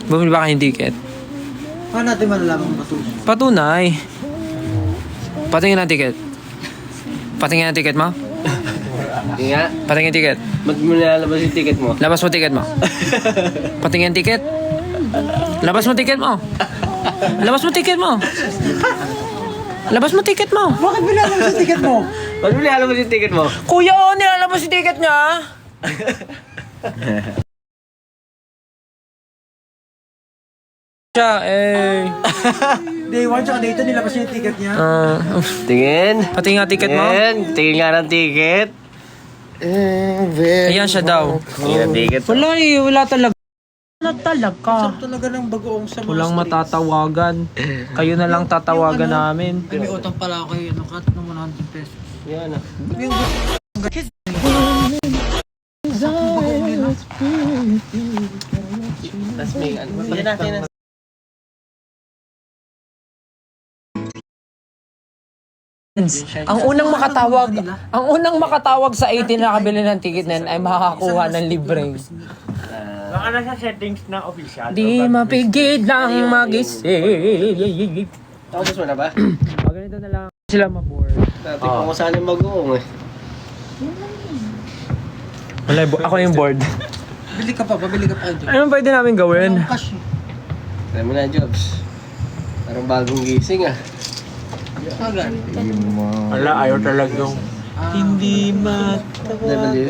Bumili ba kayong ticket? Paano natin malalaman kung patunay? Patunay. Patingin ang ticket. Patingin ang ticket mo? Hindi nga. Patingin ang ticket. Ba't mo nilalabas yung ticket mo? Labas mo ticket mo. Patingin ang ticket. Labas mo ticket mo. Labas mo ticket mo. Labas mo ticket mo. Bakit nilalabas yung ticket mo? Ba't mo nilalabas yung ticket mo? Kuya, oh, nilalabas yung ticket niya. Siya, eh. Day 1 tsaka day 2 nilabas niya yung ticket niya. Tingin. Patingin ang ticket mo. Tingin nga ng ticket. Ayan siya daw. Tingin ng ticket. Wala eh, wala talaga. Wala talaga. Sarap talaga ng bagoong sa mga Walang streets. matatawagan. Kayo na lang tatawagan namin. Ay, may utang pala ako yun. Cut ng 100 pesos. Yan ah. Yung Tapos may ano. Tingin natin. Ang unang makatawag sa 18 na nakabili ng ticket na yun ay makakakuha ng libreng. Baka nasa settings na official. Di mapigil lang mag-isip. Tapos mo na ba? Ganito na lang sila mabore. Tingnan ko saan yung mag-uong eh. Wala, ako yung board. Bili ka pa, pabili ka pa. Anong pwede namin gawin? Cash. Alam mo na, Jobs. Parang bagong gising ah. Wala, ayaw talagang hindi W.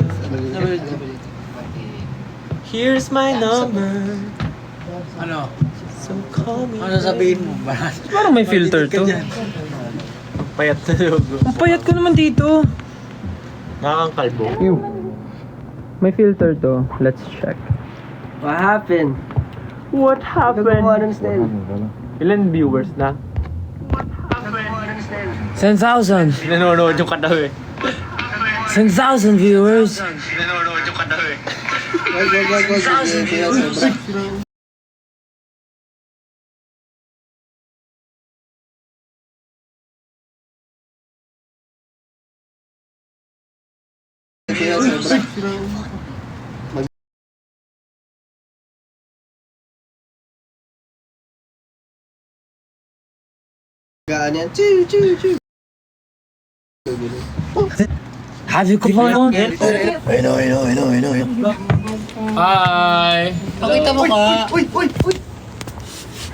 Here's my number. Ano? So call me. Ano sabihin mo? Parang may filter to. Payat na logo. Ang payat ko naman dito. Nakakangkalbo. May filter to. Let's check. What happened? What happened? understand. Ilan viewers na? 10,000. Nanonood yung kataw eh. 10,000 viewers. Nanonood yung kataw eh. Gaan yan. Chew, chew, chew. Have you coupon? I know. Hi. Pakita mo ka.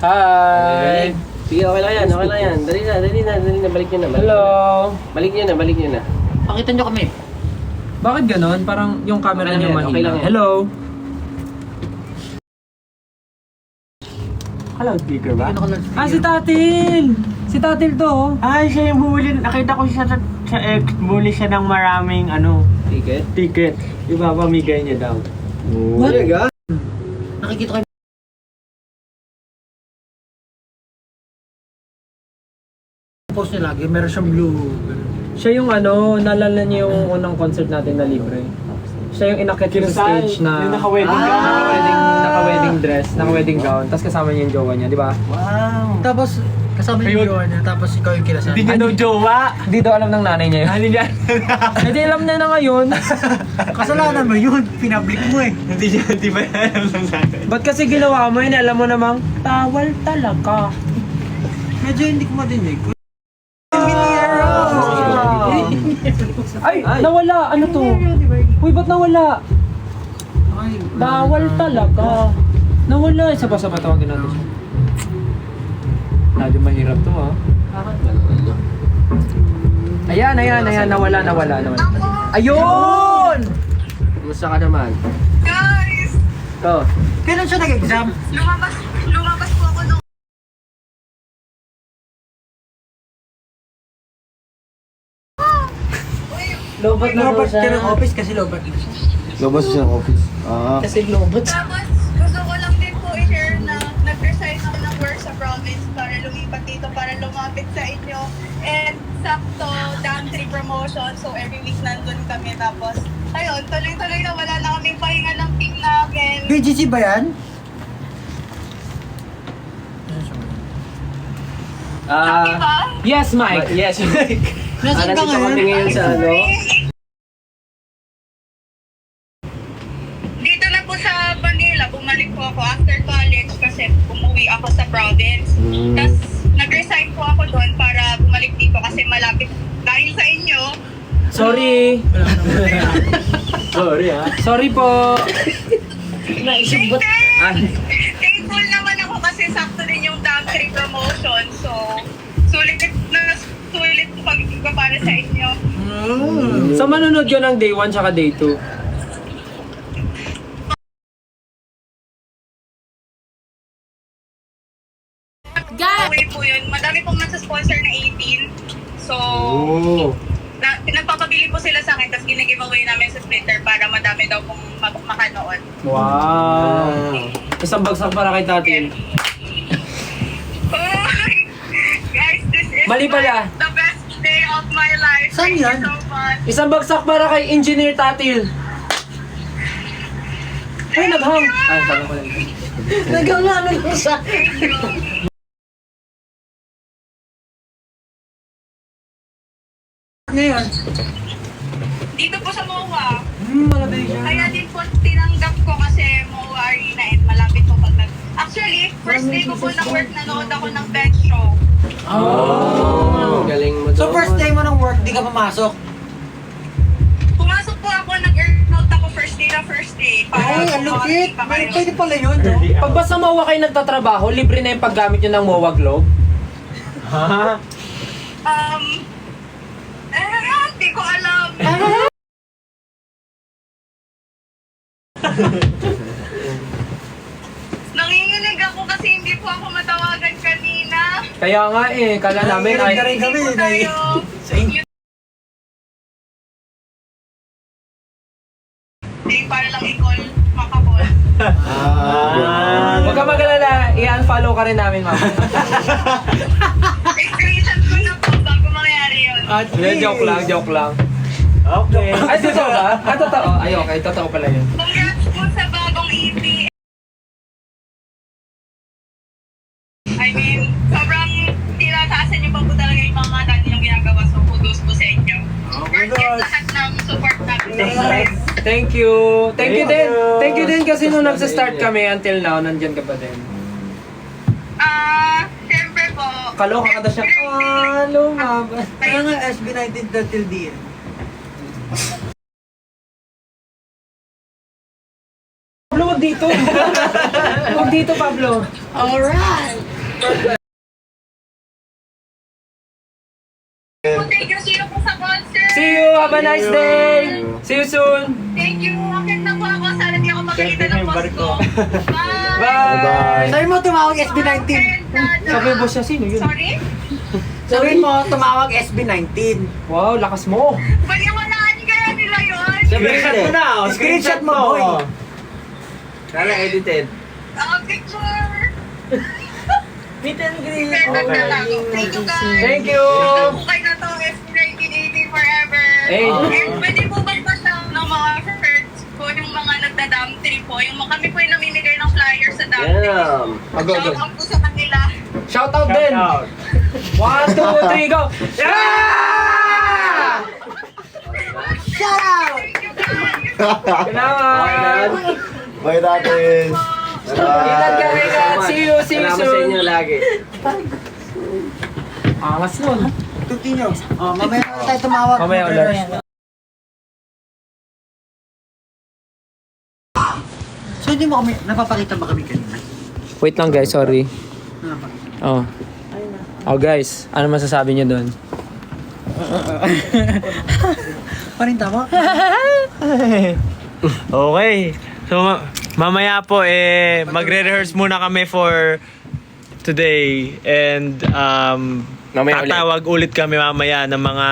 Hi. Sige, okay lang yan. Dali na. Balik nyo na. Hello. Balik nyo na. Pakita nyo kami. Bakit ganon? Parang yung camera Okay niyo lang yan, okay mahina. lang yan. Hello. Speaker ba? Ah, si Tatil. Si Tatil to. Oh. Ay, siya yung huli. Nakita ko siya sa ex. Huli siya ng maraming Ticket? ticket. Ipapamigay niya daw. Talaga? Nakikita kayo. Post niya lagi, meron siyang blue. Siya yung naalala niyo yung unang concert natin na libre. Siya yung inakyat yung stage na Yung naka-wedding naka-wedding dress, naka-wedding gown, tapos kasama niya yung jowa niya, di ba? Wow. Tapos, kasama yung jowa niya, tapos ikaw yung kinasal. Hindi niya daw jowa. Hindi daw alam ng nanay niya yun. Hindi niya. Hindi alam niya na ngayon. Kasalanan mo yun, pinablik mo eh. Hindi ba alam lang sa akin? Ba't kasi ginawa mo yun? Alam mo namang, tawal talaga. Medyo hindi ko madinig. Ay, nawala. Ano to? Uy, ba't nawala? Bawal talaga. Nawala. Isa pa tawagin natin siya. Medyo mahirap to, ha? Ayan. Nawala. Ayun! Kumusta ka naman? Guys! Oh. Kailan siya nag-exam? Lumabas po ako nung Lobat ka ng office kasi lobat lang siya. Labas siya ng office. Kasi lobat. tapos gusto ko lang din po i-share na nag-resign ako ng work sa province para lumipat dito para lumapit sa inyo. And sakto, down 3 promotion. So every week nandun kami. Tapos ayun, tuloy-tuloy na wala na kaming pahinga ng team namin. BGC ba yan? Happy ba? Yes, Mike. Yes, Mike. Nasaan ka Nandito kami ngayon? ngayon sa Dito na po sa Manila. Bumalik po ako after Sorry. Sorry ha. Sorry po. Naisibot. Thankful naman ako kasi sakto din yung Dam 3 promotion. So, sulit pag para sa inyo. So manunod yun ng day 1 tsaka day 2. Away po yun. Madami pong nasa-sponsor na 18. So, pinagpapabili po sila sa akin tapos ginigiveaway namin sa Twitter para madami daw pong makanood. Wow. Isang bagsak para kay Tatil. Oh, guys, this is Mali pala. the best day of my life. Saan Thank yan? you so much. Isang bagsak para kay Engineer Tatil. Ay, naghang. Ay, sabi ko lang. Nagawano lang sa... Thank you. Ngayon. Dito po sa MOA. Malabay siya. Kaya din po tinanggap ko kasi MOA Arena and malapit po pag Actually, first day ko po ng work, nanood ako ng bench show. Galing mo So doon. first day mo ng work, di ka pumasok? Pumasok po ako, nag-earnout ako first day. Ay, ang lupit. Pwede pala yun, no? Pag ba sa MOA kayo nagtatrabaho, libre na yung paggamit nyo ng MOA Globe? Hindi ko alam. Nanginginig ako kasi hindi po ako matawagan kanina. Kaya nga kala namin ay... Rin kami. Hindi po tayo. Hindi, para lang i-call, makakall. Huwag ka mag-alala, i-unfollow ka rin namin, ma'am. Screenshot ko na po bago mangyari yun. Hindi, joke lang. Okay. Ay, totoo ba? Totoo. Ay, okay, totoo pala yun. Congrats po sa bagong EP. I mean, sobrang tinataasan niyo pa po talaga yung mga dati yung ginagawa. So, kudos po sa inyo. Worth it lahat ng support natin. Thank you. Thank you din. Thank you din kasi nung nagsa-start kami until now, nandyan ka pa din. Siyempre po. Kaloka ka na siya. Lumab. Kaya nga SB19 till the end. Pablo, wag dito. Wag dito, Pablo. Alright! Thank you. See you po sa concert. See you. Have a nice day. See you soon. Thank you. Akit na po ako. Sana di ako makikita ng boss ko. Bye. Bye. Sabi mo tumawag SB19. Sabi mo siya, sino yun? Sorry? Sabi mo tumawag SB19. Wow, lakas mo. Paniwalaan kaya nila yun? Screenshot mo na. Screenshot mo, boy. Kala edited. Picture. Meet and greet. Thank you guys. Thank you. Bukay na to, SB1980 forever. Hey. And pwede po magbasa ng mga friends ko, yung mga nagda-dam trip po. Yung kami po yung namimigay ng flyers sa dam trip. Damn. Go, go. Shout out po sa kanila. Shout out din. 1, 2, 3, go. Yeah! Shout out! Thank you guys. Salamat. Bye, Tatis. Ingat ka, ingat. See you Salamat sa soon. inyo lagi. Angas nun. Continue. Oh, mamaya na tayo tumawag. Mamaya ulit. So hindi mo kami, napapakita ba kami kanina? Wait lang guys, sorry. Napapakita. Oh. Oh guys, ano masasabi niyo doon? Parin tama? Okay. So, mamaya po magre-rehearse muna kami for today and Mamaya ulit. tatawag ulit kami mamaya ng mga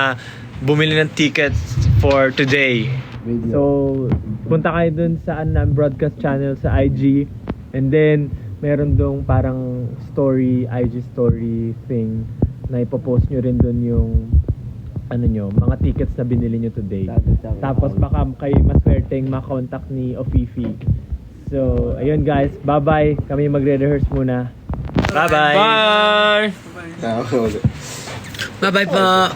bumili ng tickets for today. So, punta kayo dun sa broadcast channel sa IG and then meron dong parang IG story thing na ipopost nyo rin dun yung mga tickets na binili nyo today. Tapos baka kayo maswerteng makontakt ni Ofifi. So, ayun guys, bye-bye. Kami magre-rehearse muna. Bye-bye. Bye! Bye-bye po.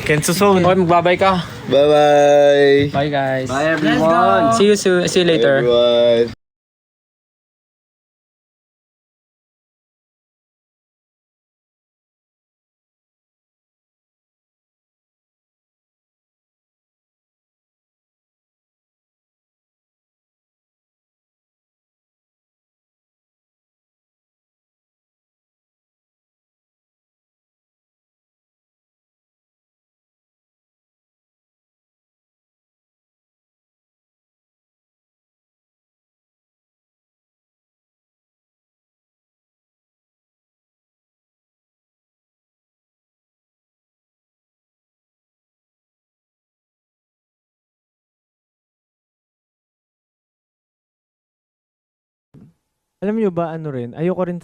Kensuson. Okay, magbabay ka. Bye-bye. Bye guys. Bye everyone. See you soon. See you later. Everyone. Alam niyo ba ano rin, ayoko rin